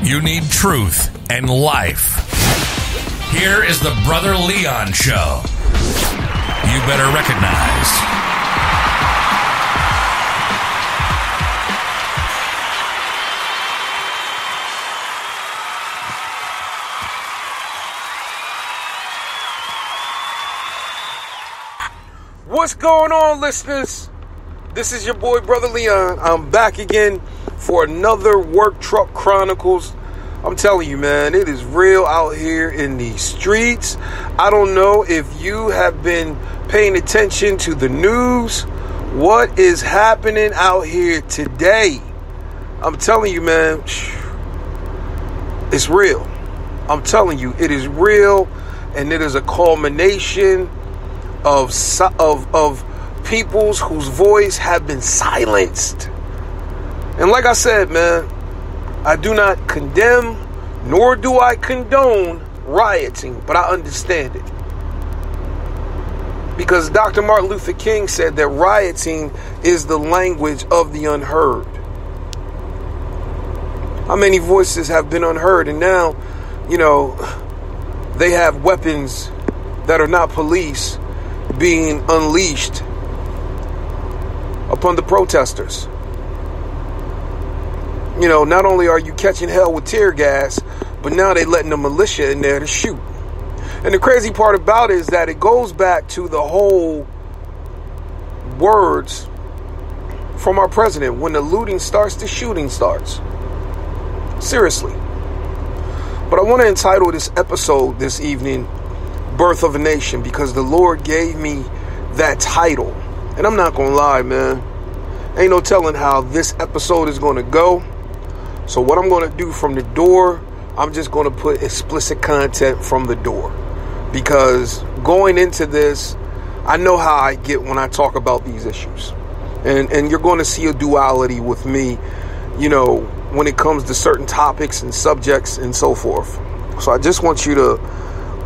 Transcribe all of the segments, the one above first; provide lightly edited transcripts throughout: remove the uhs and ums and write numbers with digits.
You need truth and life. Here is the Brother Leon Show. You better recognize. What's going on, listeners? This is your boy, Brother Leon. I'm back again for another Work Truck Chronicles. I'm telling you, man, it is real out here in these streets. I don't know if you have been paying attention to the news. What is happening out here today? I'm telling you, man, it's real. I'm telling you, it is real, and it is a culmination of peoples whose voice have been silenced. And like I said, man, I do not condemn nor do I condone rioting, but I understand it. Because Dr. Martin Luther King said that rioting is the language of the unheard. How many voices have been unheard? And now, they have weapons that are not police being unleashed upon the protesters. Not only are you catching hell with tear gas, but now they letting the militia in there to shoot. And the crazy part about it is that it goes back to the whole words from our president: when the looting starts, the shooting starts. Seriously. But I want to entitle this episode this evening, Birth of a Nation, because the Lord gave me that title. And I'm not going to lie, man. Ain't no telling how this episode is going to go. So what I'm going to do from the door, I'm just going to put explicit content from the door. Because going into this, I know how I get when I talk about these issues. And you're going to see a duality with me, when it comes to certain topics and subjects and so forth. So I just want you to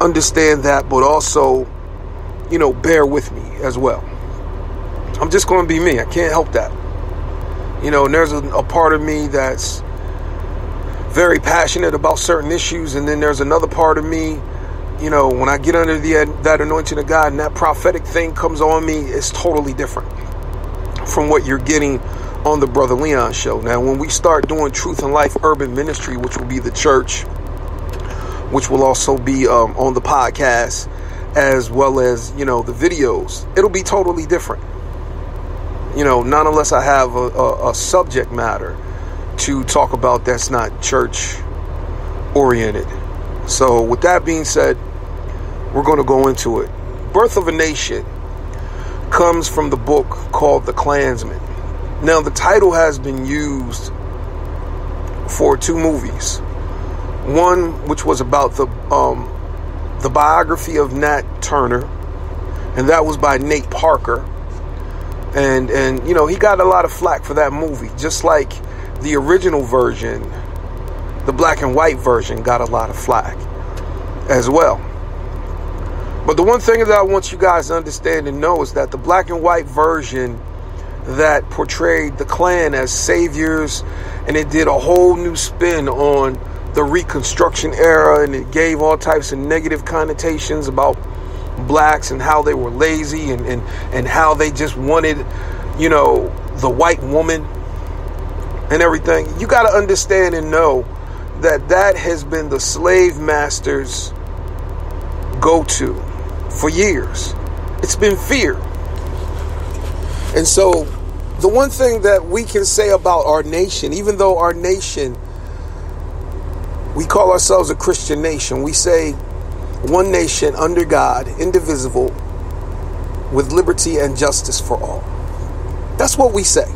understand that, but also, bear with me as well. I'm just going to be me. I can't help that. And there's a part of me that's very passionate about certain issues, and then there's another part of me, when I get under that anointing of God and that prophetic thing comes on me, it's totally different from what you're getting on the Brother Leon Show. Now, when we start doing Truth and Life Urban Ministry, which will be the church, which will also be on the podcast, as well as, the videos, it'll be totally different. Not unless I have a subject matter to talk about that's not church oriented. So with that being said, we're going to go into it. Birth of a Nation comes from the book called The Klansman. Now, the title has been used for 2 movies. One, which was about the biography of Nat Turner, and that was by Nate Parker. And he got a lot of flack for that movie, just like the original version, the black and white version, got a lot of flack as well. But the one thing that I want you guys to understand and know is that the black and white version that portrayed the Klan as saviors, and it did a whole new spin on the Reconstruction era, and it gave all types of negative connotations about blacks and how they were lazy and how they just wanted, the white woman and everything. You got to understand and know that has been the slave masters' go-to for years. It's been fear. And so the one thing that we can say about our nation, even though our nation, we call ourselves a Christian nation, we say one nation under God, indivisible, with liberty and justice for all. That's what we say.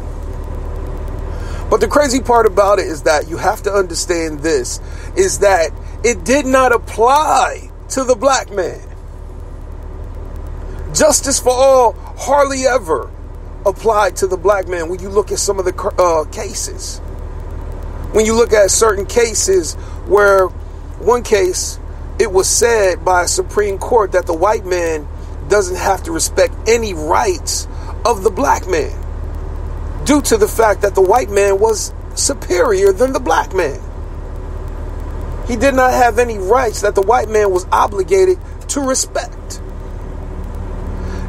But the crazy part about it is that you have to understand this, is that it did not apply to the black man. Justice for all hardly ever applied to the black man when you look at some of the cases. When you look at certain cases where one case, it was said by a Supreme Court that the white man doesn't have to respect any rights of the black man due to the fact that the white man was superior than the black man. He did not have any rights that the white man was obligated to respect.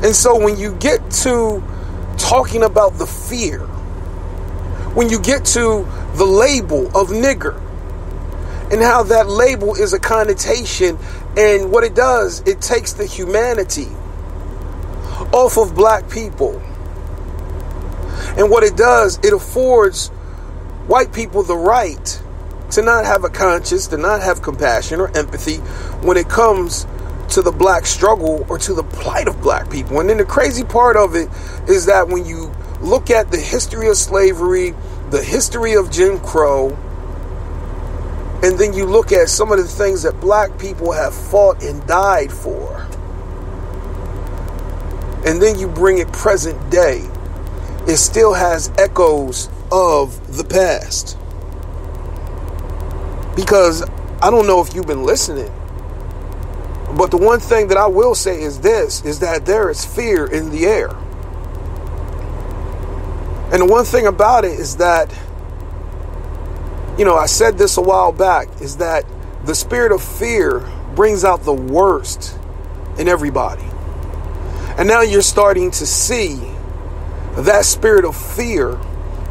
And so when you get to talking about the fear, when you get to the label of nigger, and how that label is a connotation, and what it does, it takes the humanity off of black people. And what it does, it affords white people the right to not have a conscience, to not have compassion or empathy when it comes to the black struggle or to the plight of black people. And then the crazy part of it is that when you look at the history of slavery, the history of Jim Crow, and then you look at some of the things that black people have fought and died for, and then you bring it present day, it still has echoes of the past. Because I don't know if you've been listening, but the one thing that I will say is this, is that there is fear in the air. And the one thing about it is that, I said this a while back, is that the spirit of fear brings out the worst in everybody. And now you're starting to see that spirit of fear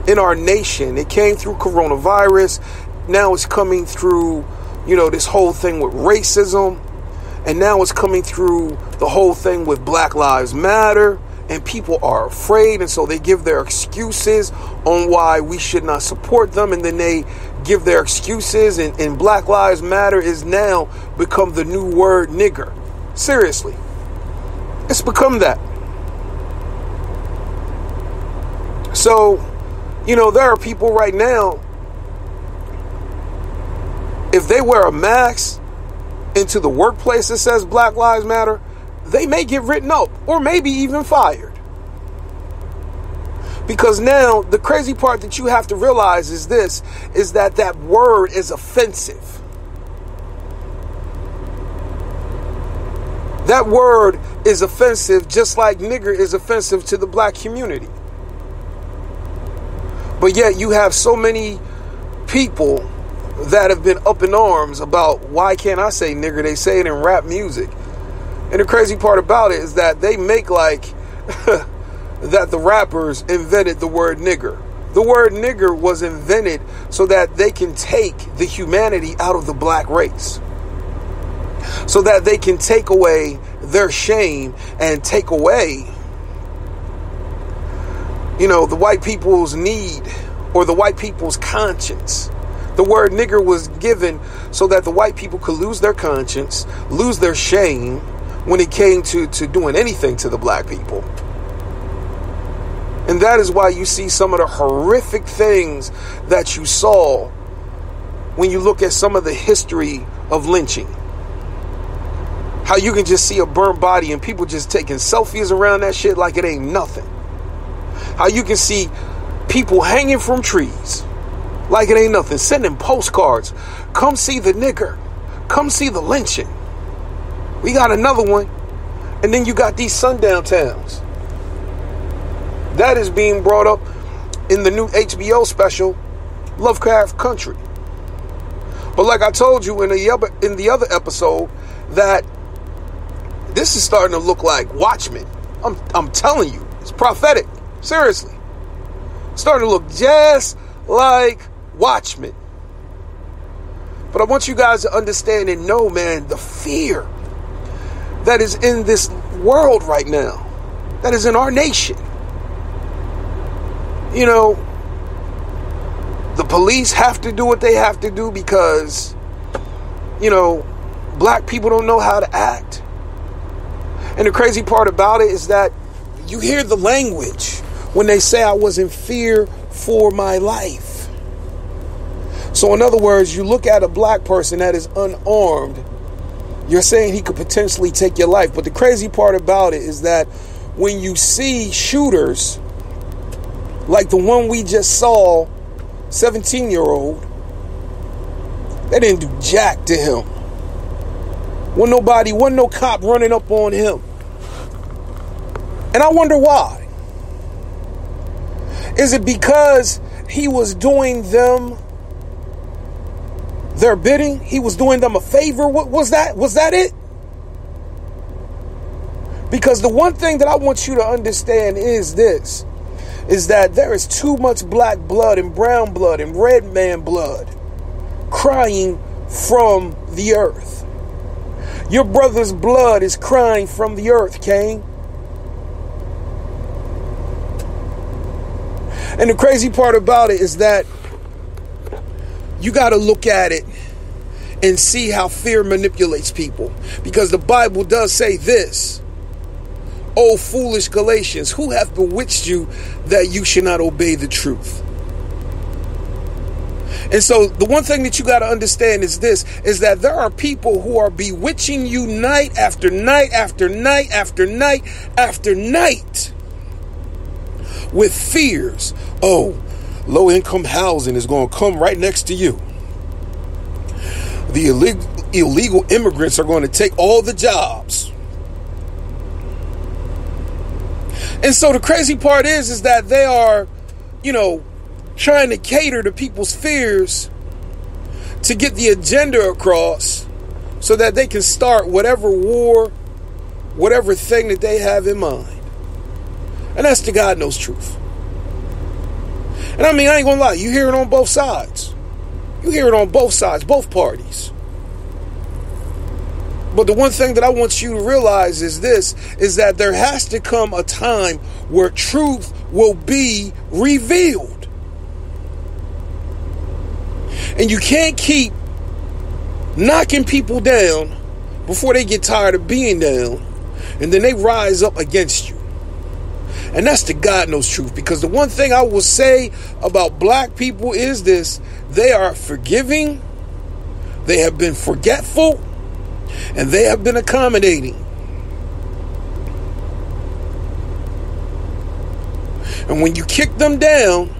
in our nation. It came through coronavirus. Now it's coming through, this whole thing with racism. And now it's coming through the whole thing with Black Lives Matter. And people are afraid. And so they give their excuses on why we should not support them. And then they give their excuses. And Black Lives Matter is now become the new word nigger. Seriously. It's become that. So, there are people right now, if they wear a mask into the workplace that says Black Lives Matter, they may get written up or maybe even fired. Because now the crazy part that you have to realize is this, is that word is offensive. That word is offensive, just like nigger is offensive to the black community. But yet you have so many people that have been up in arms about, why can't I say nigger? They say it in rap music. And the crazy part about it is that they make like that the rappers invented the word nigger. The word nigger was invented so that they can take the humanity out of the black race. So that they can take away their shame and take away, the white people's need or the white people's conscience. The word nigger was given so that the white people could lose their conscience, lose their shame when it came to doing anything to the black people. And that is why you see some of the horrific things that you saw when you look at some of the history of lynching. How you can just see a burnt body and people just taking selfies around that shit like it ain't nothing. How you can see people hanging from trees like it ain't nothing, sending postcards. Come see the nigger. Come see the lynching. We got another one. And then you got these sundown towns. That is being brought up in the new HBO special, Lovecraft Country. But like I told you in the other episode, that this is starting to look like Watchmen. I'm telling you, it's prophetic. Seriously. It's starting to look just like Watchmen. But I want you guys to understand and know, man, the fear that is in this world right now, that is in our nation. The police have to do what they have to do because, black people don't know how to act. And the crazy part about it is that you hear the language when they say I was in fear for my life. So in other words, you look at a black person that is unarmed, you're saying he could potentially take your life. But the crazy part about it is that when you see shooters like the one we just saw, 17-year-old, they didn't do jack to him. Wasn't no cop running up on him. And I wonder why. Is it because he was doing them their bidding. He was doing them a favor. What was that? Was that it? Because the one thing that I want you to understand is this, is that there is too much black blood and brown blood and red man blood crying from the earth. Your brother's blood is crying from the earth, Cain. And the crazy part about it is that you got to look at it and see how fear manipulates people. Because the Bible does say this: "O foolish Galatians, who hath bewitched you that you should not obey the truth?" And so the one thing that you got to understand is this, is that there are people who are bewitching you night after night after night after night after night with fears. Oh, low income housing is going to come right next to you. The illegal immigrants are going to take all the jobs. And so the crazy part is that they are, trying to cater to people's fears to get the agenda across so that they can start whatever war, whatever thing that they have in mind. And that's the God knows truth. And I mean, I ain't gonna lie, you hear it on both sides. You hear it on both sides, both parties. But the one thing that I want you to realize is this, is that there has to come a time where truth will be revealed. And you can't keep knocking people down before they get tired of being down, and then they rise up against you. And that's the God knows truth. Because the one thing I will say about black people is this: they are forgiving, they have been forgetful, and they have been accommodating. And when you kick them down,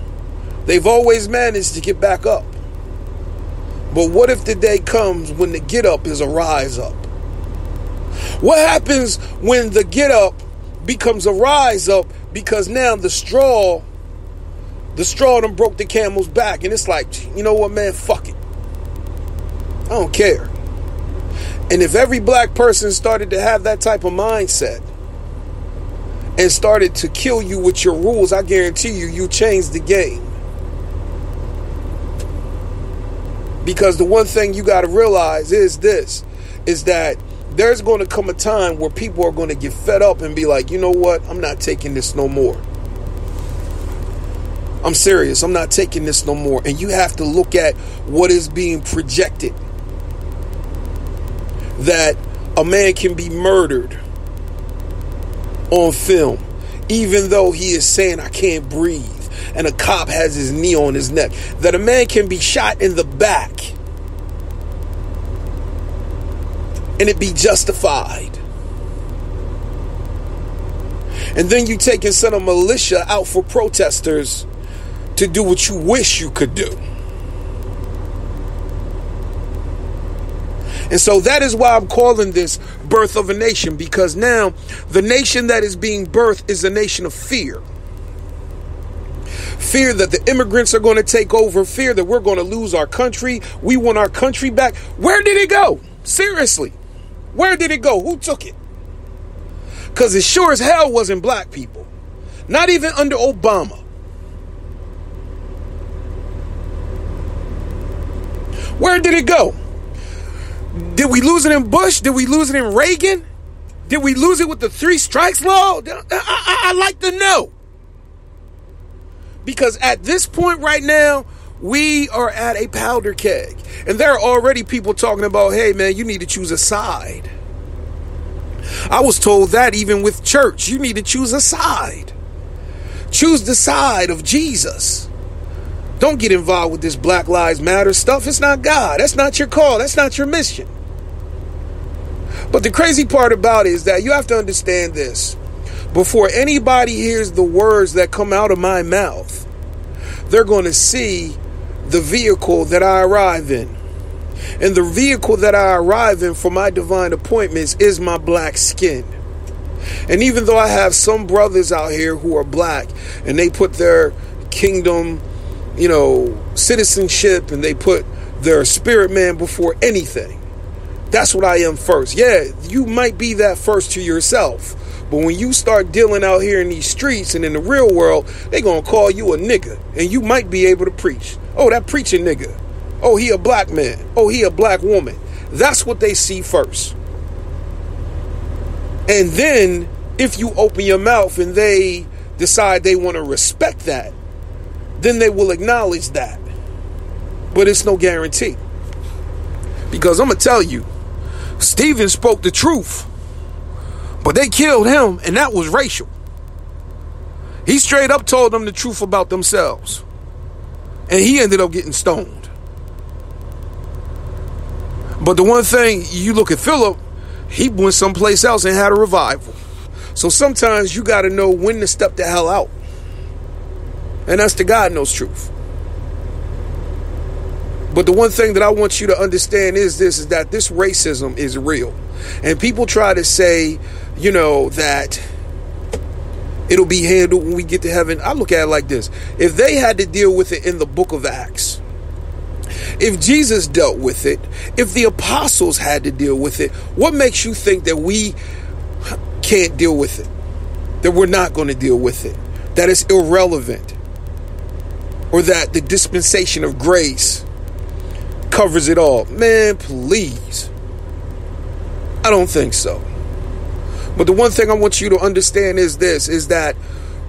they've always managed to get back up. But what if the day comes when the get up is a rise up? What happens when the get up becomes a rise up? Because now the straw done broke the camel's back, and it's like, you know what, man, fuck it. I don't care. And if every black person started to have that type of mindset and started to kill you with your rules, I guarantee you change the game. Because the one thing you got to realize is this, is that there's going to come a time where people are going to get fed up and be like, you know what? I'm not taking this no more. I'm serious. I'm not taking this no more. And you have to look at what is being projected. That a man can be murdered on film, even though he is saying, I can't breathe, and a cop has his knee on his neck. That a man can be shot in the back and it be justified. And then you take and send a militia out for protesters to do what you wish you could do. And so that is why I'm calling this Birth of a Nation, because now the nation that is being birthed is a nation of fear. Fear that the immigrants are going to take over. Fear that we're going to lose our country. We want our country back. Where did it go? Seriously. Where did it go? Who took it? Because it sure as hell wasn't black people. Not even under Obama. Where did it go? Did we lose it in Bush? Did we lose it in Reagan? Did we lose it with the 3 strikes law? I'd like to know. Because at this point right now, we are at a powder keg. And there are already people talking about, hey man, you need to choose a side. I was told that even with church, you need to choose a side. Choose the side of Jesus. Don't get involved with this Black Lives Matter stuff. It's not God. That's not your call. That's not your mission. But the crazy part about it is that you have to understand this. Before anybody hears the words that come out of my mouth, they're going to see the vehicle that I arrive in. And the vehicle that I arrive in for my divine appointments is my black skin. And even though I have some brothers out here who are black and they put their kingdom, citizenship, and they put their spirit man before anything. That's what I am first. Yeah, you might be that first to yourself. But when you start dealing out here in these streets and in the real world, they going to call you a nigga. And you might be able to preach. Oh, that preaching nigga. Oh, he a black man. Oh, he a black woman. That's what they see first. And then if you open your mouth and they decide they want to respect that, then they will acknowledge that. But it's no guarantee. Because I'm going to tell you, Stephen spoke the truth, but they killed him, and that was racial. He straight up told them the truth about themselves, and he ended up getting stoned. But the one thing, you look at Philip, he went someplace else and had a revival. So sometimes you got to know when to step the hell out. And that's the God knows truth. But the one thing that I want you to understand is that this racism is real. And people try to say, that it'll be handled when we get to heaven. I look at it like this. If they had to deal with it in the book of Acts, if Jesus dealt with it, if the apostles had to deal with it, what makes you think that we can't deal with it? That we're not going to deal with it? That it's irrelevant? Or that the dispensation of grace covers it all? Man, please. I don't think so. But the one thing I want you to understand is that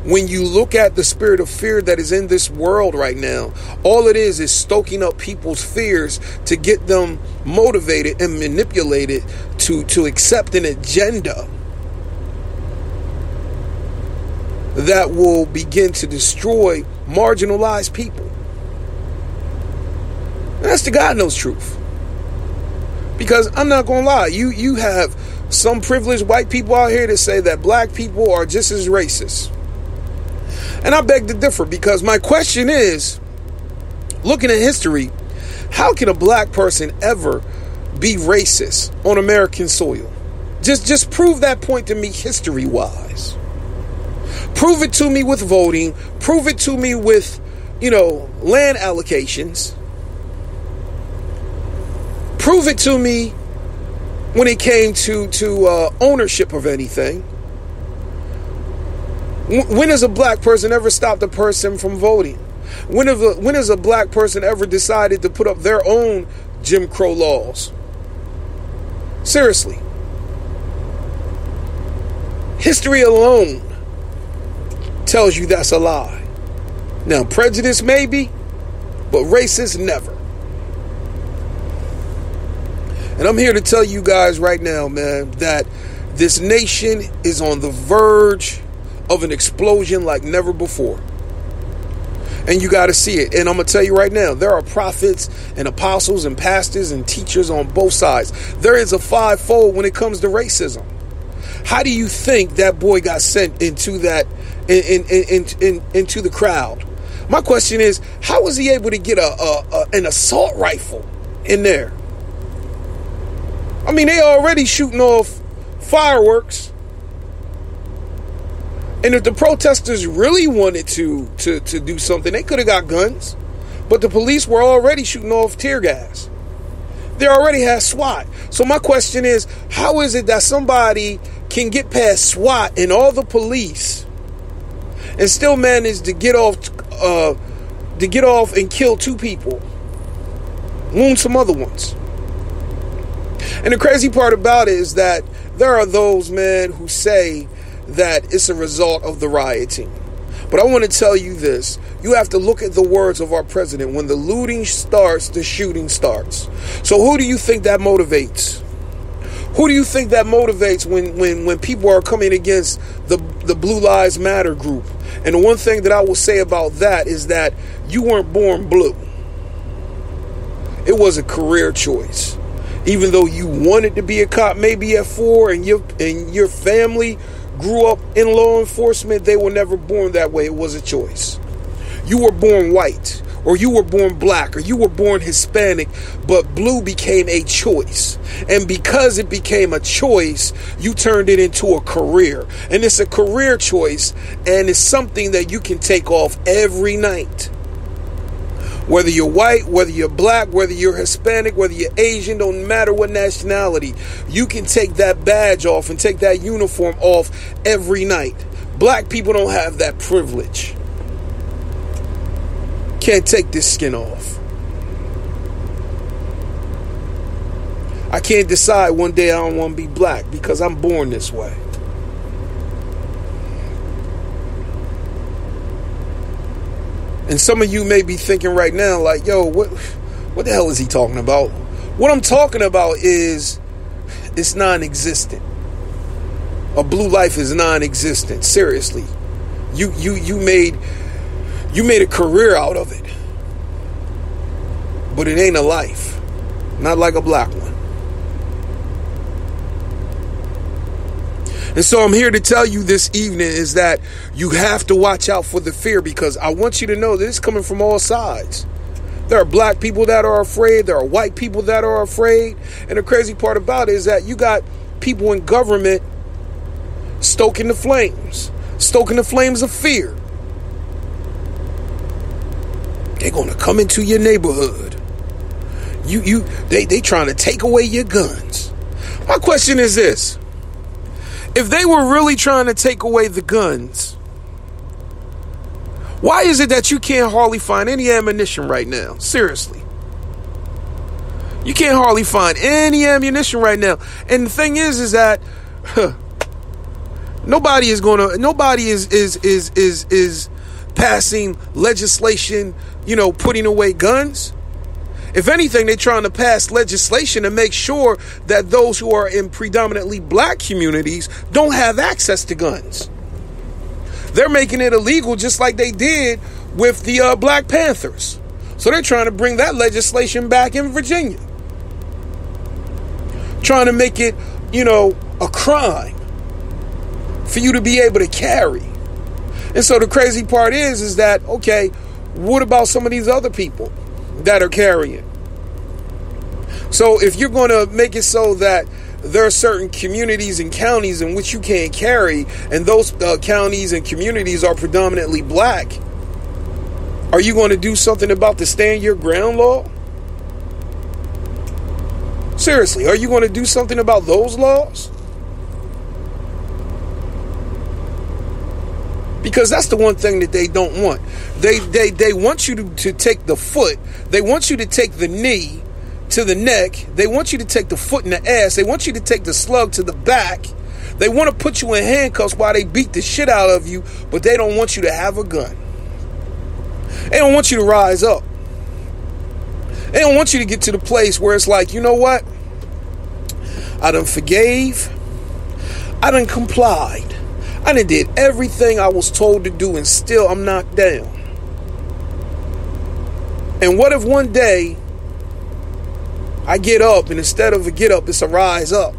when you look at the spirit of fear that is in this world right now, all it is stoking up people's fears to get them motivated and manipulated to accept an agenda that will begin to destroy marginalized people. And that's the God knows truth. Because I'm not going to lie, you have some privileged white people out here that say that black people are just as racist. And I beg to differ, because my question is, looking at history, how can a black person ever be racist on American soil? Just prove that point to me history-wise. Prove it to me with voting. Prove it to me with, land allocations. Prove it to me when it came to ownership of anything. When has a black person ever stopped a person from voting? When has a black person ever decided to put up their own Jim Crow laws? Seriously. History alone tells you that's a lie. Now, prejudice maybe, but racist never. And I'm here to tell you guys right now, man, that this nation is on the verge of an explosion like never before. And you got to see it. And I'm going to tell you right now, there are prophets and apostles and pastors and teachers on both sides. There is a fivefold when it comes to racism. How do you think that boy got sent into that into the crowd? My question is, how was he able to get an assault rifle in there? I mean, they already shooting off fireworks. And if the protesters really wanted to do something, they could have got guns. But the police were already shooting off tear gas. They already had SWAT. So my question is, how is it that somebody can get past SWAT and all the police and still manage to get off and kill two people, wound some other ones? And the crazy part about it is that there are those, man, who say that it's a result of the rioting. But I want to tell you this. You have to look at the words of our president. When the looting starts, the shooting starts. So who do you think that motivates? Who do you think that motivates when people are coming against the Blue Lives Matter group? And the one thing that I will say about that is that you weren't born blue. It was a career choice. Even though you wanted to be a cop maybe at 4 and your family grew up in law enforcement, they were never born that way. It was a choice. You were born white, or you were born black, or you were born Hispanic, but blue became a choice. And because it became a choice, you turned it into a career. And it's a career choice, and it's something that you can take off every night. Whether you're white, whether you're black, whether you're Hispanic, whether you're Asian, don't matter what nationality, you can take that badge off and take that uniform off every night. Black people don't have that privilege. Can't take this skin off. I can't decide one day I don't want to be black because I'm born this way. And some of you may be thinking right now, like, yo, what the hell is he talking about? What I'm talking about is it's non-existent. A blue life is non-existent. Seriously. You made a career out of it. But it ain't a life. Not like a black one. And so I'm here to tell you this evening is that you have to watch out for the fear, because I want you to know that it's coming from all sides. There are black people that are afraid. There are white people that are afraid. And the crazy part about it is that you got people in government stoking the flames of fear. They're going to come into your neighborhood. They trying to take away your guns. My question is this. If they were really trying to take away the guns, why is it that you can't hardly find any ammunition right now? Seriously. You can't hardly find any ammunition right now. And the thing is that nobody is passing legislation, putting away guns. If anything, they're trying to pass legislation to make sure that those who are in predominantly black communities don't have access to guns. They're making it illegal just like they did with the Black Panthers. So they're trying to bring that legislation back in Virginia. Trying to make it, a crime for you to be able to carry. And so the crazy part is that, okay, what about some of these other people that are carrying? So if you're going to make it so that there are certain communities and counties in which you can't carry, and those counties and communities are predominantly black, are you going to do something about the stand your ground law? Seriously, are you going to do something about those laws? Because that's the one thing that they don't want. They want you to take the foot. They want you to take the knee to the neck. They want you to take the foot in the ass. They want you to take the slug to the back. They want to put you in handcuffs while they beat the shit out of you, but they don't want you to have a gun. They don't want you to rise up. They don't want you to get to the place where it's like, you know what? I done forgave. I done complied. I done did everything I was told to do, and still I'm knocked down. And what if one day I get up, and instead of a get up, it's a rise up?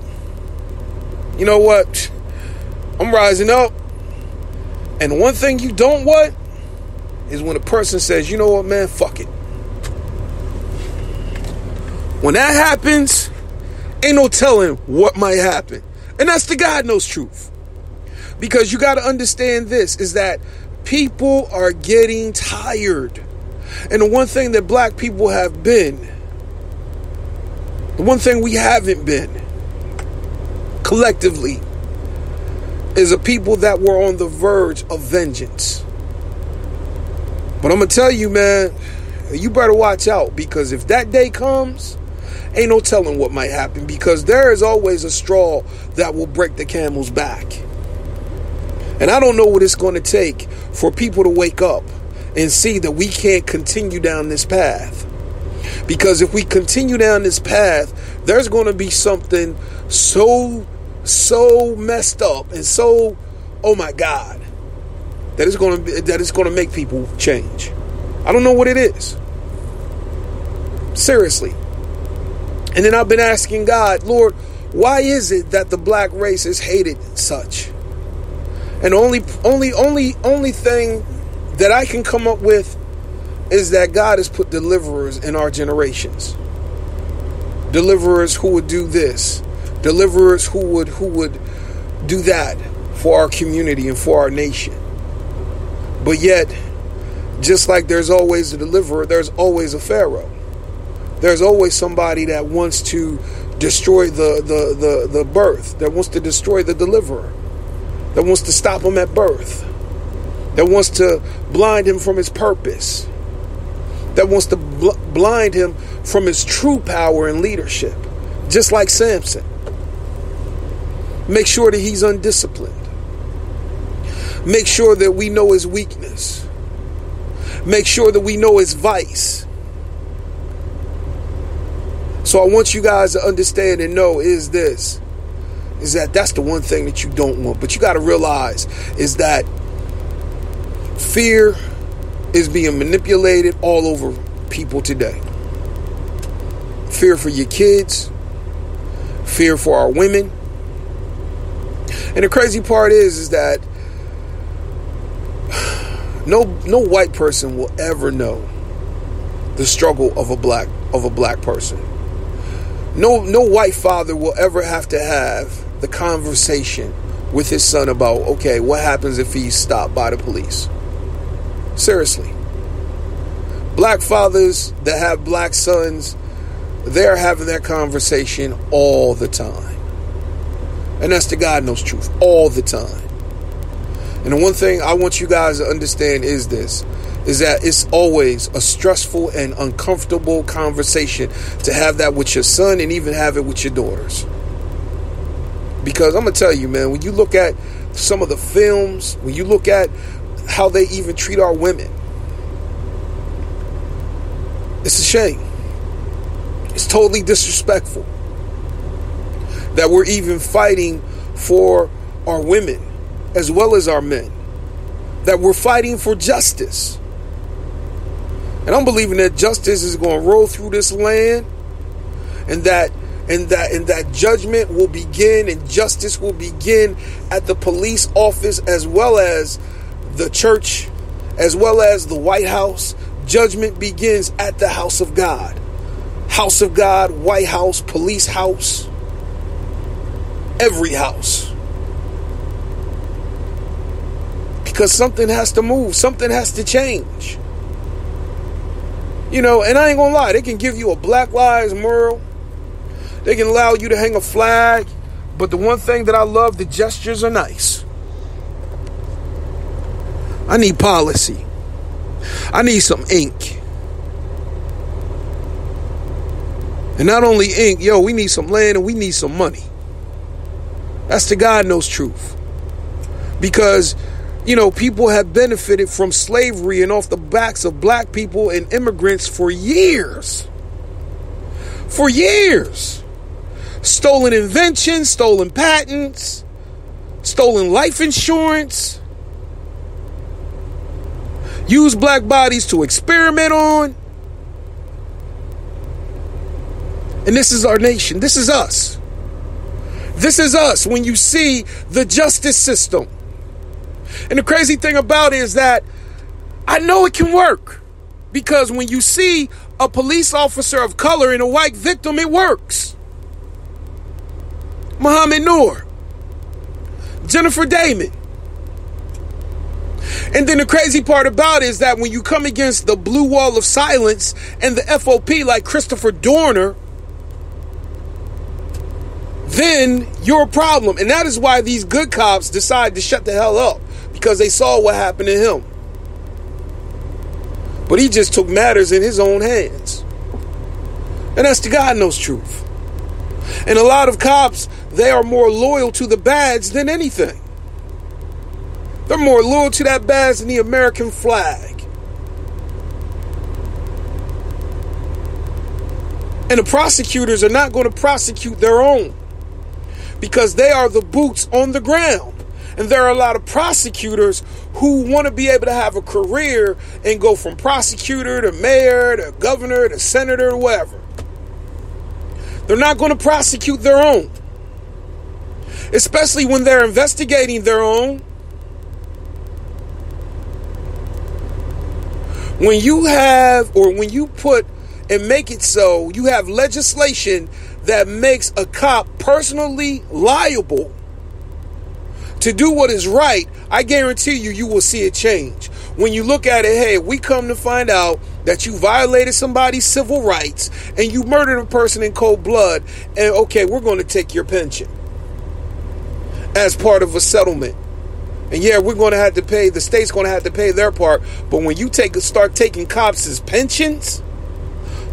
You know what? I'm rising up. And one thing you don't want is when a person says, you know what, man, fuck it. When that happens, ain't no telling what might happen. And that's the God knows truth. Because you got to understand this, is that people are getting tired. And the one thing that black people have been, the one thing we haven't been, collectively, is a people that were on the verge of vengeance. But I'm going to tell you, man, you better watch out, because if that day comes, ain't no telling what might happen, because there is always a straw that will break the camel's back. And I don't know what it's going to take for people to wake up and see that we can't continue down this path. Because if we continue down this path, there's going to be something so messed up and so, oh my God, that it's going to make people change. I don't know what it is. Seriously. And then I've been asking God, Lord, why is it that the black race is hated such? And only thing that I can come up with is that God has put deliverers in our generations. Deliverers who would do this. Deliverers who would do that for our community and for our nation. But yet, Just like there's always a deliverer, there's always a Pharaoh. There's always somebody that wants to destroy the birth, that wants to destroy the deliverer, that wants to stop him at birth, that wants to blind him from his purpose, that wants to blind him from his true power and leadership. Just like Samson. Make sure that he's undisciplined. Make sure that we know his weakness. Make sure that we know his vice. So I want you guys to understand and know is that that's the one thing that you don't want. But you got to realize is that fear is being manipulated all over people today. Fear for your kids. Fear for our women. And the crazy part is that no white person will ever know the struggle of a black person. No white father will ever have to have the conversation with his son about, okay, what happens if he's stopped by the police? Seriously. Black fathers that have black sons, they're having that conversation all the time. And that's the God knows truth, all the time. And the one thing I want you guys to understand is that it's always a stressful and uncomfortable conversation to have that with your son and even have it with your daughters. Because I'm going to tell you, man, when you look at some of the films, when you look at how they even treat our women, it's a shame. It's totally disrespectful that we're even fighting for our women as well as our men, that we're fighting for justice. And I'm believing that justice is going to roll through this land, and that judgment will begin and justice will begin at the police office as well as the church, as well as the White House. Judgment begins at the house of God. House of God, White House, police house, every house. Because something has to move. Something has to change. You know, and I ain't gonna lie, they can give you a Black Lives mural. They can allow you to hang a flag. But the one thing that I love, the gestures are nice. I need policy. I need some ink. And not only ink, we need some land and we need some money. That's the God knows truth. Because, people have benefited from slavery and off the backs of black people and immigrants for years. For years. Stolen inventions, stolen patents, stolen life insurance. Use black bodies to experiment on. And this is our nation. This is us. This is us when you see the justice system. And the crazy thing about it is that I know it can work. Because when you see a police officer of color and a white victim, it works. Muhammad Noor. Jennifer Damon. And then the crazy part about it is that when you come against the blue wall of silence and the FOP like Christopher Dorner, then you're a problem. And that is why these good cops decide to shut the hell up. Because they saw what happened to him. But he just took matters in his own hands. And that's the God knows truth. And a lot of cops, they are more loyal to the badge than anything. They're more loyal to that badge than the American flag. And the prosecutors are not going to prosecute their own. Because they are the boots on the ground. And there are a lot of prosecutors who want to be able to have a career and go from prosecutor to mayor to governor to senator to whatever. They're not going to prosecute their own. Especially when they're investigating their own. When you have, or when you put and make it so, you have legislation that makes a cop personally liable to do what is right, I guarantee you will see a change. when you look at it, hey, we come to find out that you violated somebody's civil rights and you murdered a person in cold blood, and okay, we're going to take your pension as part of a settlement. And yeah, we're going to have to pay, the state's going to have to pay their part. But when you start taking cops' pensions,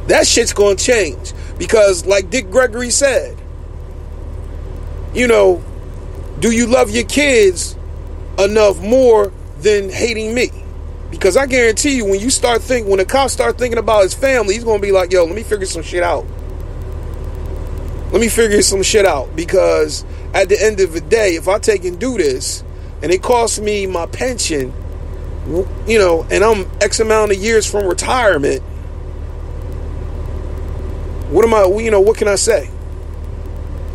that shit's going to change. Because like Dick Gregory said, you know, do you love your kids enough more than hating me? Because I guarantee you, when a cop start thinking about his family, he's going to be like, yo, let me figure some shit out. Because at the end of the day, if I take and do this, and it costs me my pension, you know, and I'm X amount of years from retirement, what can I say?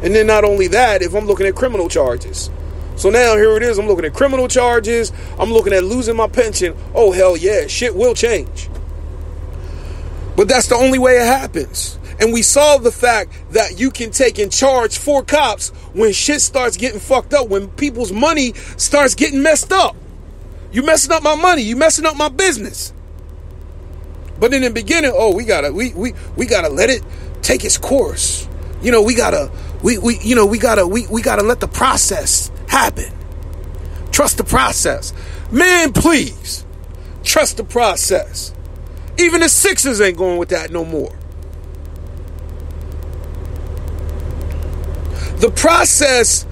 And then not only that, if I'm looking at criminal charges. So now here it is, I'm looking at criminal charges, I'm looking at losing my pension. Oh, hell yeah, shit will change. But that's the only way it happens. And we saw the fact that you can take and charge 4 cops when shit starts getting fucked up, when people's money starts getting messed up. You messing up my money, you messing up my business. But in the beginning, oh, we gotta let it take its course. You know, we gotta let the process happen. Trust the process. Man, please. Trust the process. Even the Sixers ain't going with that no more. The process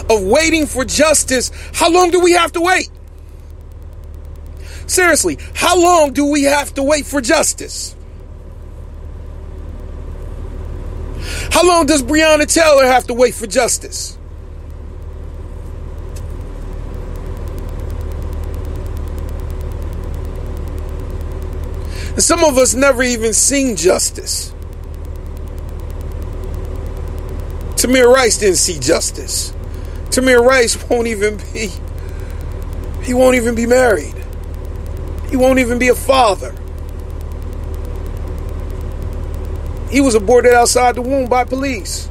of waiting for justice, how long do we have to wait? Seriously, how long do we have to wait for justice? How long does Breonna Taylor have to wait for justice? And some of us never even seen justice. Tamir Rice didn't see justice. Tamir Rice won't even be married. He won't even be a father. He was aborted outside the womb by police.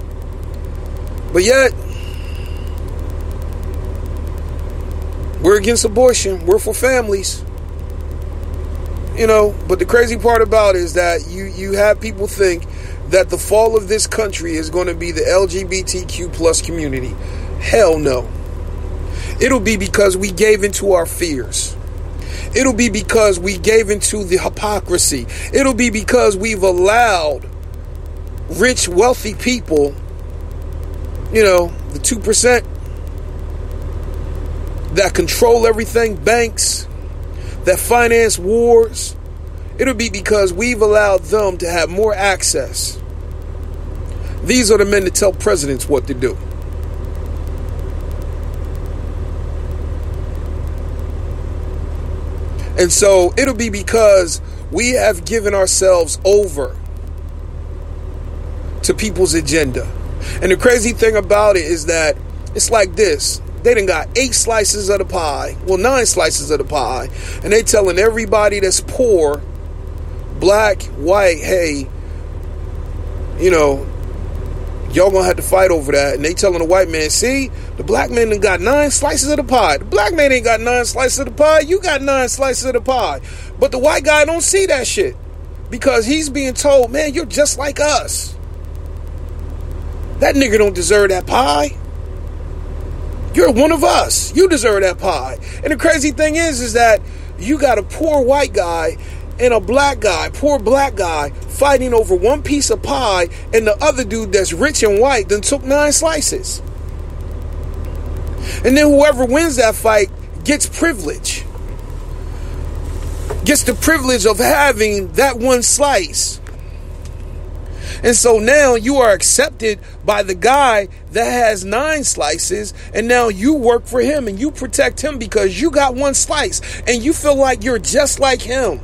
But yet, we're against abortion. We're for families. You know, but the crazy part about it is that you have people think that the fall of this country is going to be the LGBTQ plus community. Hell no. It'll be because we gave into our fears. It'll be because we gave into the hypocrisy. It'll be because we've allowed rich, wealthy people, you know, the 2% that control everything, banks, that finance wars. It'll be because we've allowed them to have more access. These are the men that tell presidents what to do. And so it'll be because we have given ourselves over to people's agenda. And the crazy thing about it is that it's like this. They done got 8 slices of the pie. Well, 9 slices of the pie. And they telling everybody that's poor, black, white, hey, you know, y'all gonna have to fight over that. And they telling the white man, see, the black man done got 9 slices of the pie. The black man ain't got 9 slices of the pie. You got 9 slices of the pie. But the white guy don't see that shit. Because he's being told, man, you're just like us. That nigga don't deserve that pie. You're one of us. You deserve that pie. And the crazy thing is that you got a poor white guy and a black guy, poor black guy, fighting over one piece of pie, and the other dude that's rich and white then took 9 slices. And then whoever wins that fight gets privilege. Gets the privilege of having that one slice. And so now you are accepted by the guy that has 9 slices, and now you work for him and you protect him because you got 1 slice and you feel like you're just like him.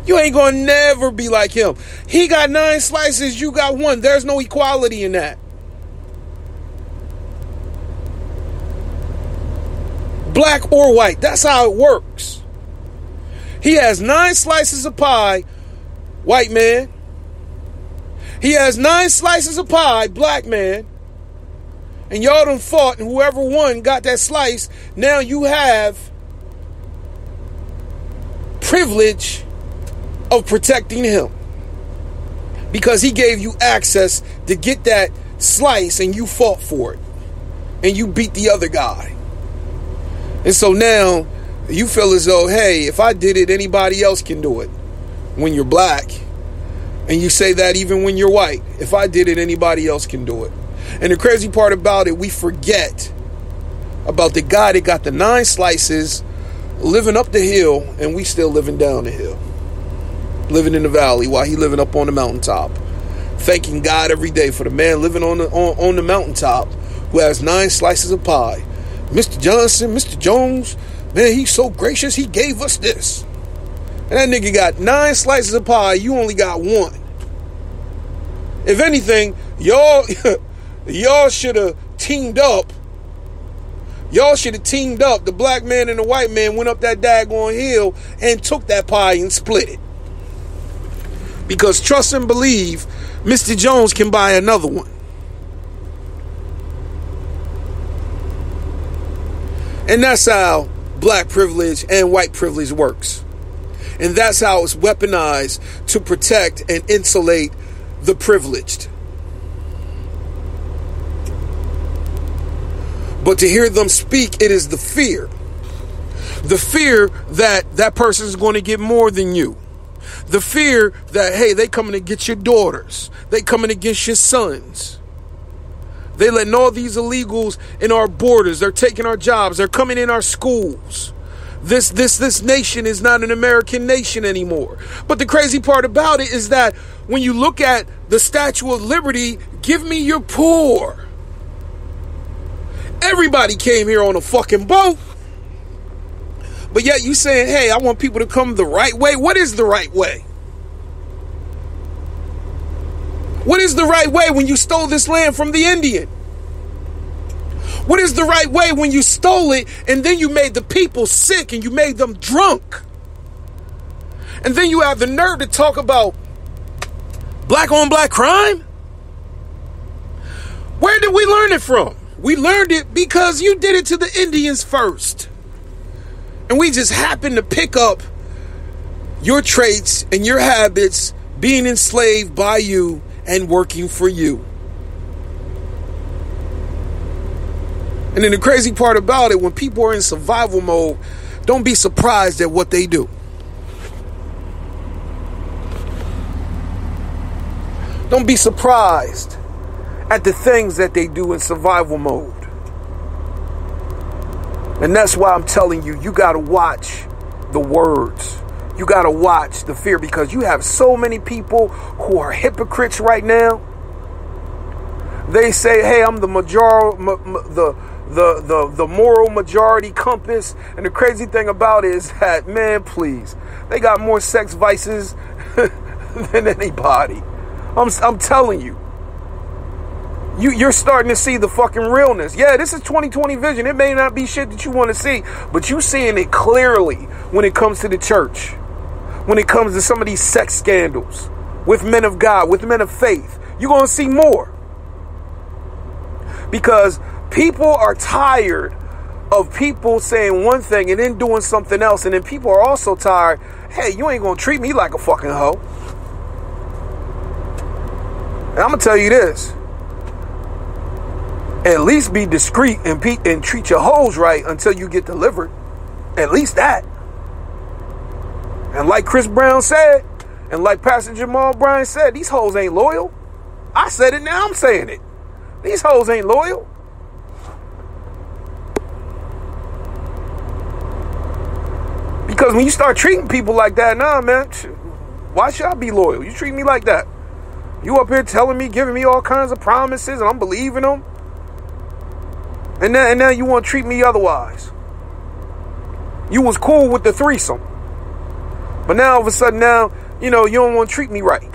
You ain't gonna never be like him. He got 9 slices, you got 1. There's no equality in that. Black or white, that's how it works. He has 9 slices of pie, white man. He has 9 slices of pie, black man. And y'all done fought, and whoever won got that slice. Now you have privilege of protecting him, because he gave you access to get that slice and you fought for it and you beat the other guy. And so now you feel as though, hey, if I did it, anybody else can do it. When you're black, and you say that even when you're white, if I did it, anybody else can do it. And the crazy part about it, we forget about the guy that got the 9 slices living up the hill, and we still living down the hill, living in the valley while he living up on the mountaintop, thanking God every day for the man living on the mountaintop who has 9 slices of pie. Mr. Johnson, Mr. Jones, man, he's so gracious, he gave us this. And that nigga got 9 slices of pie, you only got 1. If anything, y'all should have teamed up. Y'all should have teamed up. The black man and the white man went up that daggone hill and took that pie and split it. Because trust and believe, Mr. Jones can buy another one. And that's how black privilege and white privilege works. And that's how it's weaponized to protect and insulate the privileged. But to hear them speak, it is the fear. The fear that that person is going to get more than you. The fear that, hey, they coming to get your daughters. They coming to get your sons. They letting all these illegals in our borders. They're taking our jobs. They're coming in our schools. This nation is not an American nation anymore. But the crazy part about it is that when you look at the Statue of Liberty, give me your poor. Everybody came here on a fucking boat. But yet you saying, hey, I want people to come the right way. What is the right way? What is the right way when you stole this land from the Indian? What is the right way when you stole it and then you made the people sick and you made them drunk? And then you have the nerve to talk about black on black crime? Where did we learn it from? We learned it because you did it to the Indians first. And we just happened to pick up your traits and your habits being enslaved by you and working for you. And then the crazy part about it, when people are in survival mode, don't be surprised at what they do. Don't be surprised at the things that they do in survival mode. And that's why I'm telling you, you got to watch the words. You got to watch the fear, because you have so many people who are hypocrites right now. They say, hey, I'm the the moral majority compass. And the crazy thing about it is that, man, please, they got more sex vices than anybody. I'm telling you. You're starting to see the fucking realness. Yeah, this is 2020 vision. It may not be shit that you want to see, but you seeing it clearly when it comes to the church. When it comes to some of these sex scandals with men of God, with men of faith. You're going to see more. Because people are tired of people saying one thing and then doing something else. And then people are also tired, hey, you ain't going to treat me like a fucking hoe. And I'm going to tell you this. At least be discreet and treat your hoes right until you get delivered. At least that. And like Chris Brown said, and like Pastor Jamal Bryan said, these hoes ain't loyal. I said it, now I'm saying it. These hoes ain't loyal. Because when you start treating people like that, nah, man, why should I be loyal? You treat me like that. You up here telling me, giving me all kinds of promises, and I'm believing them. And now you want to treat me otherwise. You was cool with the threesome. But now all of a sudden now, you don't want to treat me right.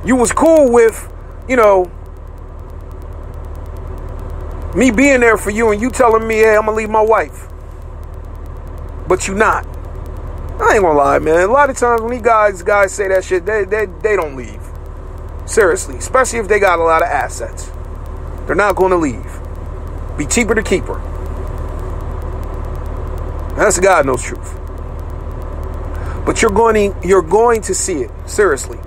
You was cool with, me being there for you and you telling me, hey, I'm going to leave my wife. But you not. I ain't going to lie, man. A lot of times when these guys say that shit, they don't leave. Seriously. Especially if they got a lot of assets. They're not going to leave. Be cheaper to keep her. That's the God knows truth. But you're going to see it, seriously.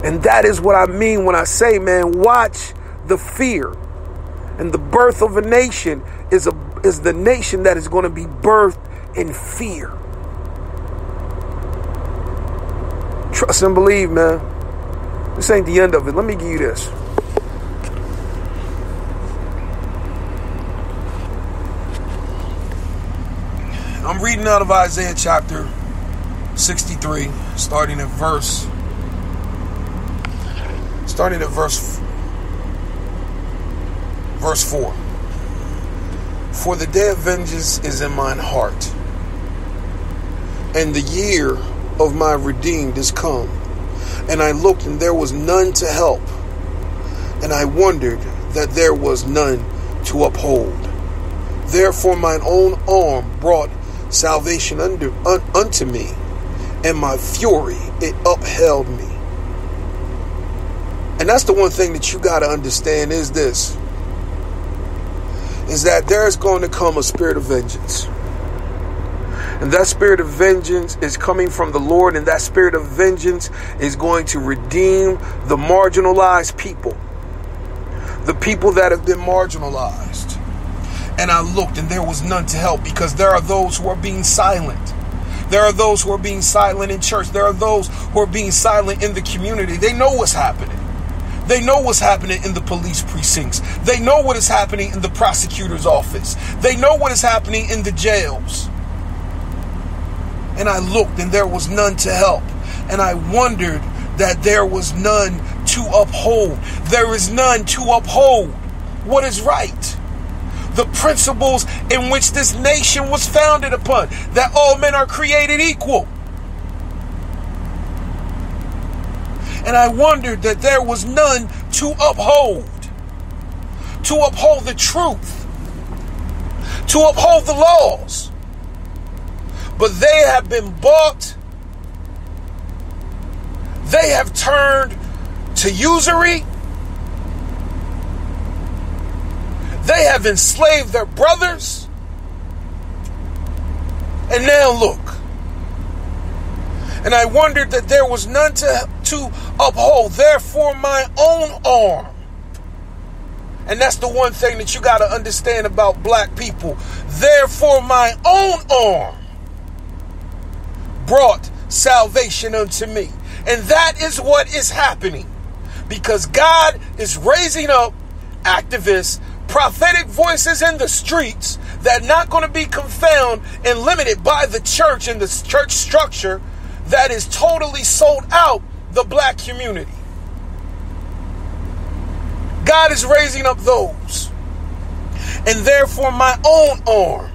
And that is what I mean when I say, man, watch the fear. And the birth of a nation is the nation that is going to be birthed in fear. Trust and believe, man. This ain't the end of it. Let me give you this. I'm reading out of Isaiah chapter 63, starting at verse 4. For the day of vengeance is in mine heart, and the year of my redeemed is come. And I looked, and there was none to help, and I wondered that there was none to uphold. Therefore mine own arm brought salvation unto me, and my fury it upheld me. And that's the one thing that you got to understand is this, is that there's going to come a spirit of vengeance. And that spirit of vengeance is coming from the Lord, and that spirit of vengeance is going to redeem the marginalized people, the people that have been marginalized. And I looked, and there was none to help, because there are those who are being silent. There are those who are being silent in church. There are those who are being silent in the community. They know what's happening. They know what's happening in the police precincts. They know what is happening in the prosecutor's office. They know what is happening in the jails. And I looked, and there was none to help. And I wondered that there was none to uphold. There is none to uphold what is right. The principles in which this nation was founded upon, that all men are created equal. And I wondered that there was none to uphold the truth, to uphold the laws. But they have been bought. They have turned to usury. They have enslaved their brothers. And now look. And I wondered that there was none to uphold. Therefore my own arm. And that's the one thing that you got to understand about black people. Therefore my own arm brought salvation unto me. And that is what is happening. Because God is raising up activists, prophetic voices in the streets that are not going to be confounded and limited by the church and the church structure that is totally sold out the black community. God is raising up those. And therefore my own arm.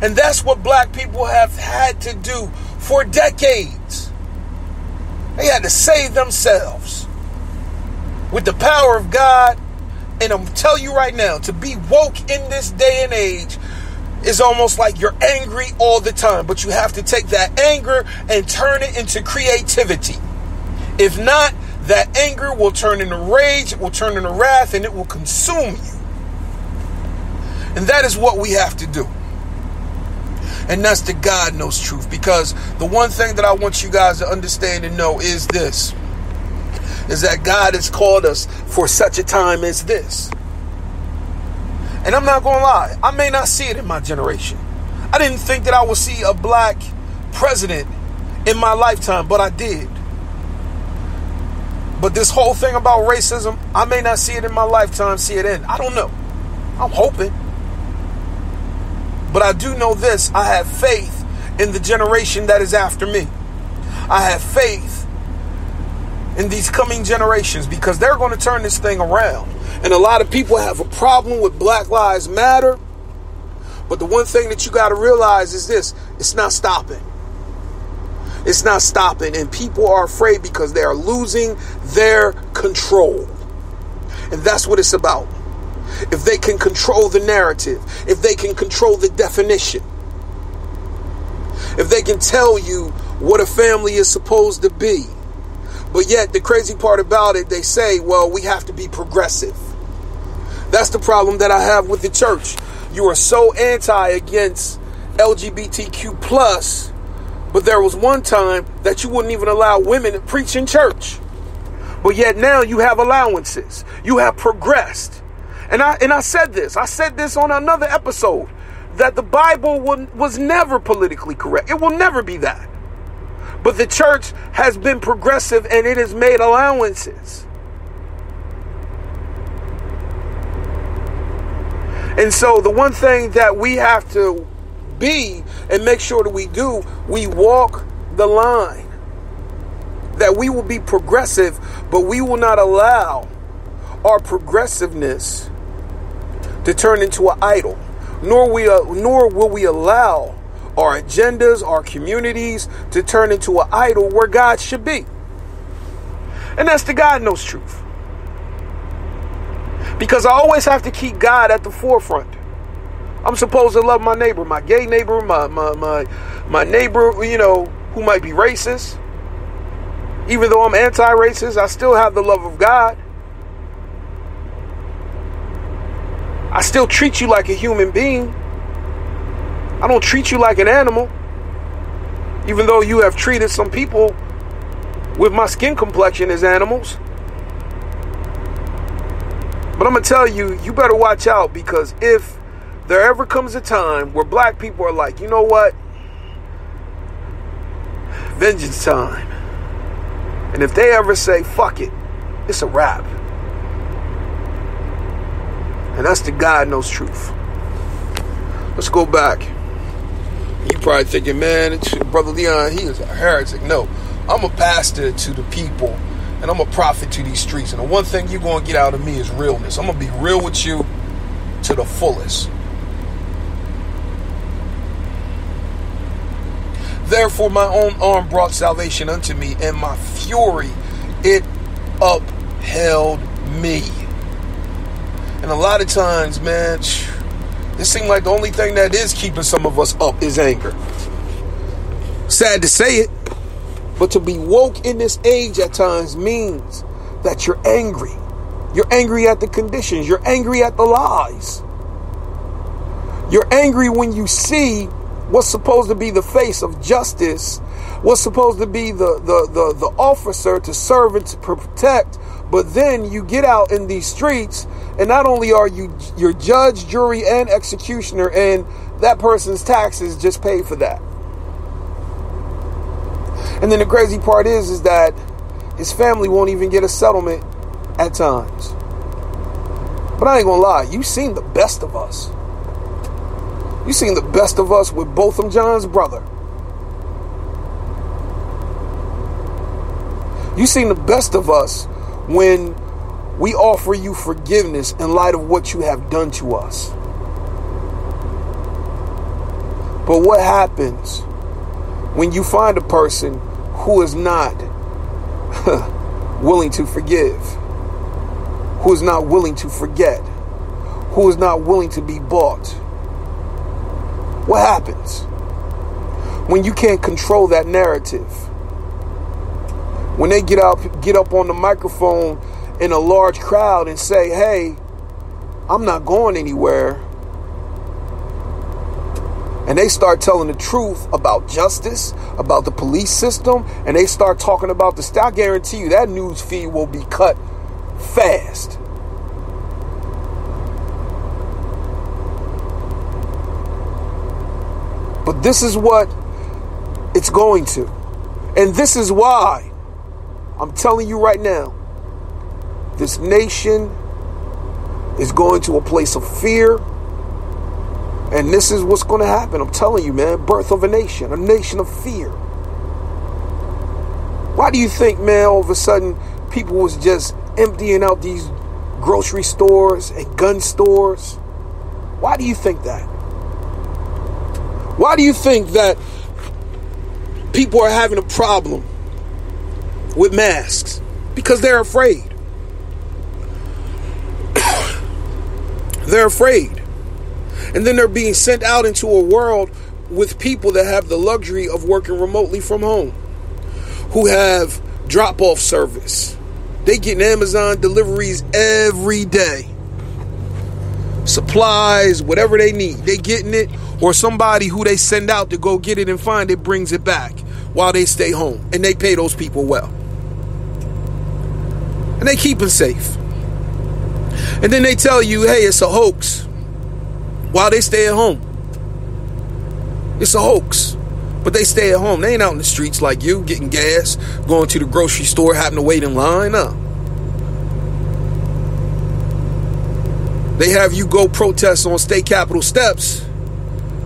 And that's what black people have had to do for decades. They had to save themselves with the power of God. And I'm telling you right now, to be woke in this day and age is almost like you're angry all the time. But you have to take that anger and turn it into creativity. If not, that anger will turn into rage, it will turn into wrath, and it will consume you. And that is what we have to do. And that's the God knows truth. Because the one thing that I want you guys to understand and know is this. Is that God has called us for such a time as this. And I'm not going to lie. I may not see it in my generation. I didn't think that I would see a black president in my lifetime, but I did. But this whole thing about racism, I may not see it in my lifetime, see it end. I don't know. I'm hoping. But I do know this. I have faith in the generation that is after me. I have faith in these coming generations because they're going to turn this thing around. And a lot of people have a problem with Black Lives Matter. But the one thing that you got to realize is this. It's not stopping. It's not stopping. And people are afraid because they are losing their control. And that's what it's about. If they can control the narrative, if they can control the definition, if they can tell you what a family is supposed to be. But yet the crazy part about it, they say, well, we have to be progressive. That's the problem that I have with the church. You are so against LGBTQ+, But there was one time that you wouldn't even allow women to preach in church. But yet now you have allowances. You have progressed. And I said this on another episode, that the Bible was never politically correct. It will never be that. But the church has been progressive and it has made allowances. And so the one thing that we have to be and make sure that we walk the line. That we will be progressive, but we will not allow our progressiveness to turn into an idol. Nor will we allow our agendas, our communities to turn into an idol where God should be. And that's the God knows truth. Because I always have to keep God at the forefront. I'm supposed to love my neighbor, my gay neighbor, my neighbor, who might be racist. Even though I'm anti-racist, I still have the love of God. I still treat you like a human being. I don't treat you like an animal. Even though you have treated some people with my skin complexion as animals. But I'm going to tell you, you better watch out, because if there ever comes a time where black people are like, you know what? Vengeance time. And if they ever say, fuck it, it's a wrap. And that's the God knows truth. Let's go back. You probably thinking, man, Brother Leon, he is a heretic. No, I'm a pastor to the people, and I'm a prophet to these streets. And the one thing you're going to get out of me is realness. I'm going to be real with you to the fullest. Therefore my own arm brought salvation unto me, and my fury it upheld me. And a lot of times, man, it seems like the only thing that is keeping some of us up is anger. Sad to say it, but to be woke in this age at times means that you're angry. You're angry at the conditions. You're angry at the lies. You're angry when you see what's supposed to be the face of justice, what's supposed to be the officer to serve and to protect, but then you get out in these streets and not only are you your judge, jury, and executioner, and that person's taxes just pay for that. And then the crazy part is that his family won't even get a settlement at times. But I ain't gonna lie, you've seen the best of us. You seen the best of us with Botham John's brother. You seen the best of us when we offer you forgiveness in light of what you have done to us. But what happens when you find a person who is not willing to forgive, who is not willing to forget, who is not willing to be bought? What happens when you can't control that narrative? When they get up on the microphone in a large crowd and say, hey, I'm not going anywhere. And they start telling the truth about justice, about the police system, and they start talking about the state. I guarantee you that news feed will be cut fast. But this is what it's going to. And this is why I'm telling you right now, this nation is going to a place of fear. And this is what's going to happen. I'm telling you, man, birth of a nation of fear. Why do you think, man, all of a sudden people was just emptying out these grocery stores and gun stores? Why do you think that? Why do you think that people are having a problem with masks? Because they're afraid. They're afraid. And then they're being sent out into a world with people that have the luxury of working remotely from home, who have drop-off service. They get Amazon deliveries every day. Supplies, whatever they need, they getting it, or somebody who they send out to go get it and find it brings it back. while they stay home. And they pay those people well. And they keep them safe. And then they tell you, hey, it's a hoax, while they stay at home. It's a hoax. But they stay at home. They ain't out in the streets like you, getting gas, going to the grocery store, having to wait in line. No. They have you go protest on state capitol steps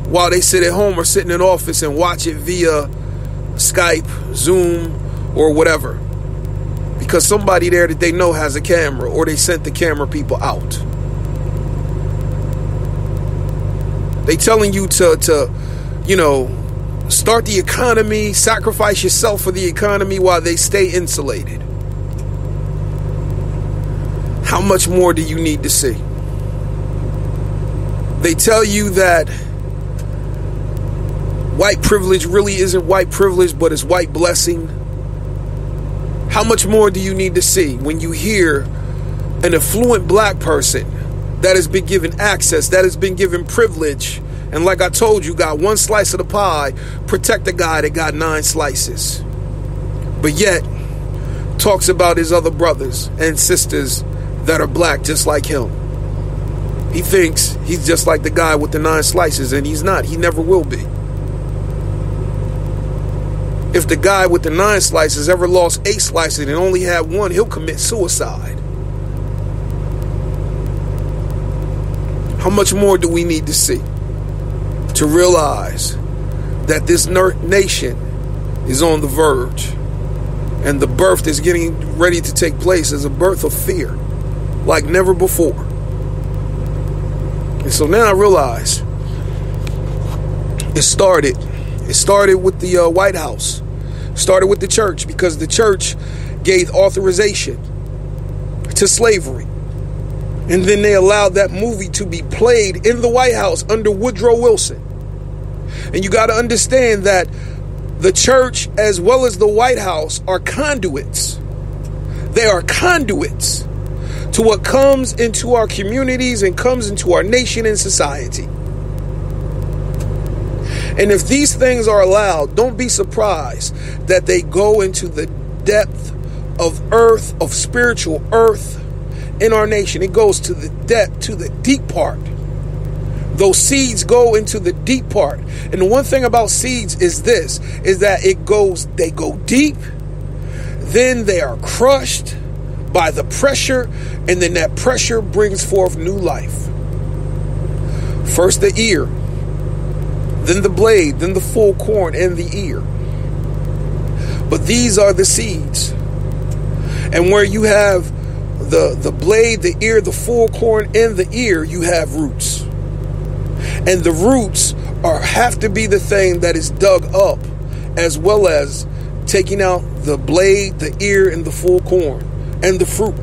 while they sit at home or sit in an office and watch it via Skype, Zoom, or whatever. Because somebody there that they know has a camera, or they sent the camera people out. They telling you to start the economy, sacrifice yourself for the economy while they stay insulated. How much more do you need to see? They tell you that white privilege really isn't white privilege, but it's white blessing. How much more do you need to see when you hear an affluent black person that has been given access, that has been given privilege, and like I told you, got one slice of the pie, protect the guy that got 9 slices, but yet talks about his other brothers and sisters that are black just like him? He thinks he's just like the guy with the 9 slices, and he's not. He never will be. If the guy with the 9 slices ever lost 8 slices and only had 1, he'll commit suicide. How much more do we need to see to realize that this nation is on the verge, and the birth that's getting ready to take place is a birth of fear like never before? And so now I realize it started with the White House, started with the church, because the church gave authorization to slavery. And then they allowed that movie to be played in the White House under Woodrow Wilson. And you got to understand that the church as well as the White House are conduits. They are conduits to what comes into our communities and comes into our nation and society. And if these things are allowed, don't be surprised that they go into the depth of earth, of spiritual earth in our nation. It goes to the depth, to the deep part. Those seeds go into the deep part. And the one thing about seeds is this, is that they go deep, then they are crushed by the pressure, and then that pressure brings forth new life. First the ear, then the blade, then the full corn and the ear. But these are the seeds. And where you have the blade, the ear, the full corn, and the ear, you have roots. And the roots have to be the thing that is dug up, as well as taking out the blade, the ear, and the full corn, and the fruit.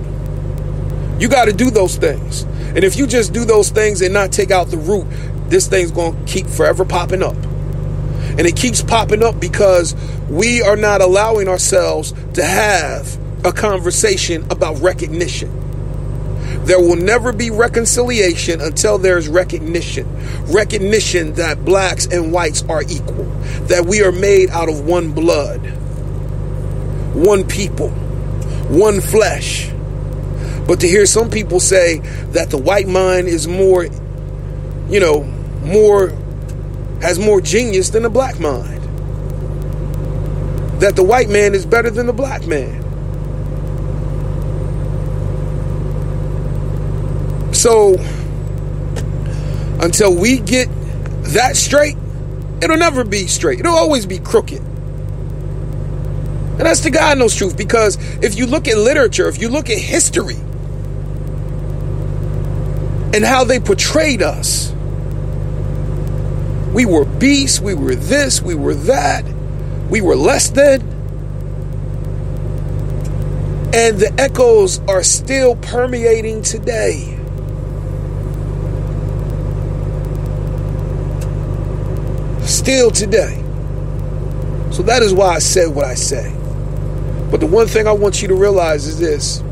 You got to do those things. And if you just do those things and not take out the root, this thing's going to keep forever popping up. And it keeps popping up because we are not allowing ourselves to have a conversation about recognition. There will never be reconciliation until there's recognition. Recognition that blacks and whites are equal. That we are made out of one blood, one people, one flesh. But to hear some people say that the white mind is has more genius than the black mind. That the white man is better than the black man. So, until we get that straight, it'll never be straight. It'll always be crooked. And that's the God knows truth. Because if you look at literature, if you look at history, and how they portrayed us, we were beasts, we were this, we were that, we were less than. And the echoes are still permeating today. Still today. So that is why I said what I say. But the one thing I want you to realize is this,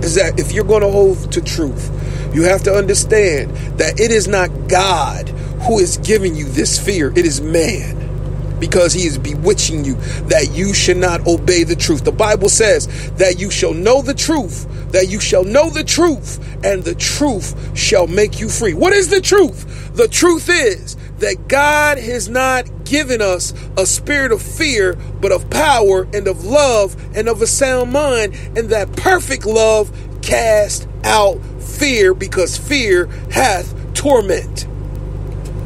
is that if you're going to hold to truth, you have to understand that it is not God who is giving you this fear. It is man. because he is bewitching you, that you should not obey the truth. The Bible says that you shall know the truth, that you shall know the truth, and the truth shall make you free. What is the truth? The truth is that God has not given us a spirit of fear, but of power and of love and of a sound mind, and that perfect love cast out fear, because fear hath torment.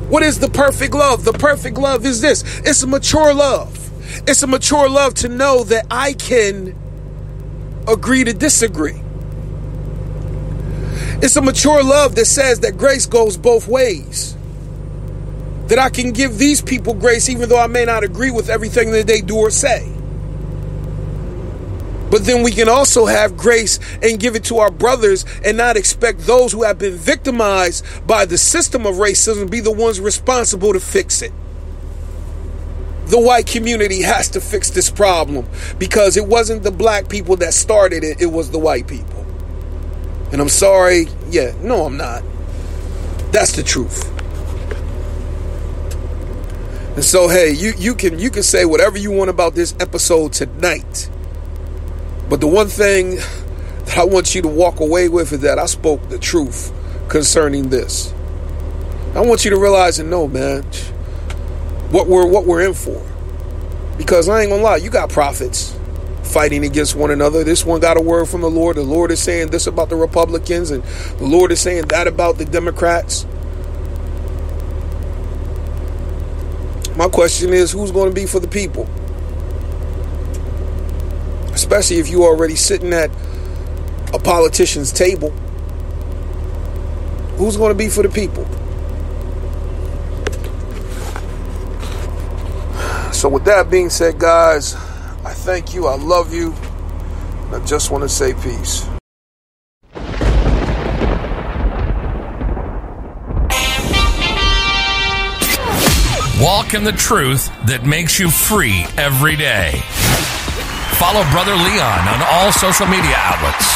What is the perfect love? The perfect love is this. It's a mature love. It's a mature love to know that I can agree to disagree. It's a mature love that says that grace goes both ways. That I can give these people grace even though I may not agree with everything that they do or say. But then we can also have grace and give it to our brothers and not expect those who have been victimized by the system of racism to be the ones responsible to fix it. The white community has to fix this problem, because it wasn't the black people that started it, it was the white people. And I'm sorry, no, I'm not. That's the truth. And so, hey, you can say whatever you want about this episode tonight. But the one thing that I want you to walk away with is that I spoke the truth concerning this. I want you to realize and know, man, what we're in for. Because I ain't gonna lie, you got prophets fighting against one another. This one got a word from the Lord. The Lord is saying this about the Republicans, and the Lord is saying that about the Democrats. My question is, who's going to be for the people? Especially if you're already sitting at a politician's table. Who's going to be for the people? So with that being said, guys, I thank you. I love you. And I just want to say peace. Walk in the truth that makes you free every day. Follow Brother Leon on all social media outlets.